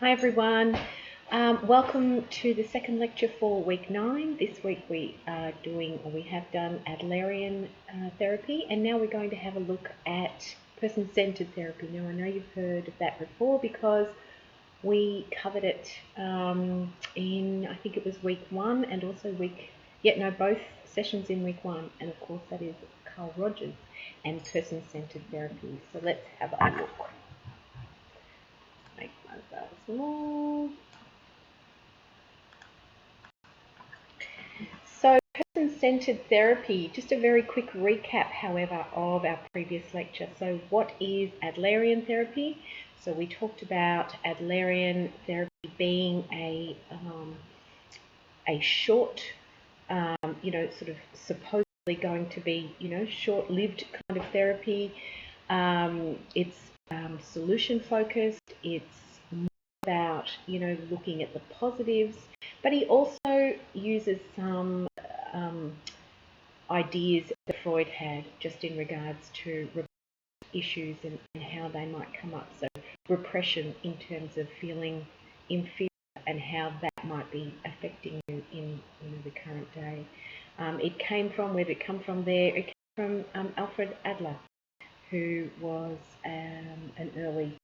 Hi everyone, welcome to the second lecture for week 9. This week we have done Adlerian therapy, and now we're going to have a look at person-centered therapy. Now I know you've heard of that before because we covered it in, I think it was week 1 and also both sessions in week 1, and of course that is Carl Rogers and person-centered therapy. So let's have a look. Make myself small. So person-centered therapy, just a very quick recap, however, of our previous lecture. So what is Adlerian therapy? So we talked about Adlerian therapy being a short, sort of supposedly going to be, short-lived kind of therapy. It's solution-focused. It's more about, looking at the positives, but he also uses some ideas that Freud had just in regards to issues and how they might come up. So repression in terms of feeling inferior and how that might be affecting you in the current day. It came from, where did it come from there? It came from Alfred Adler, who was an early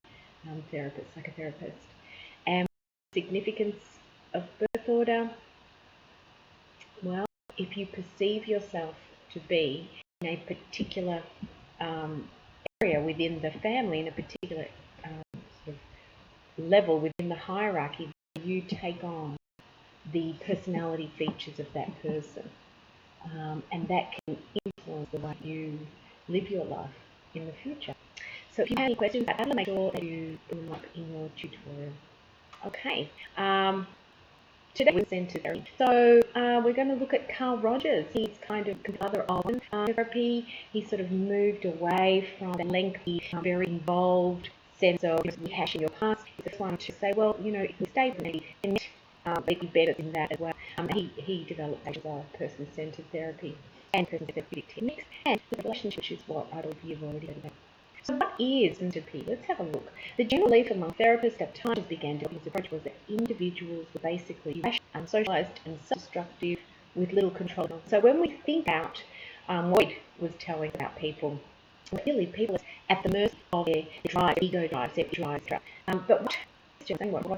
psychotherapist. And the significance of birth order, well, if you perceive yourself to be in a particular area within the family, in a particular sort of level within the hierarchy, you take on the personality features of that person, and that can influence the way you live your life in the future. So if you have any questions about that, make sure that you bring them up in your tutorial. Okay. Today we're centered therapy. So we're going to look at Carl Rogers. He's kind of the father of therapy. He sort of moved away from the lengthy, very involved sense of rehashing your past. He's the first one to say, well, if we stay with me, then maybe better than that as well. He developed as a person-centered therapy and person-centered therapeutic techniques, and the relationship, which is what I don't you've already heard about. So what is therapy? Let's have a look. The general belief among therapists at times began to this approach was that individuals were basically rational, unsocialized, and self-destructive with little control. So when we think about what Freud was telling about people, really people are at the mercy of their drive, ego drive, their drive. But what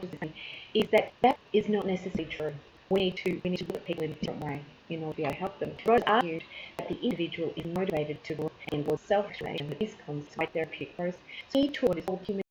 does it mean? Is that is not necessarily true. We need to look at people in a different way in order to be able to help them. Rose argued that the individual is motivated towards self-actualization. This comes to my therapeutic process. So he taught is all human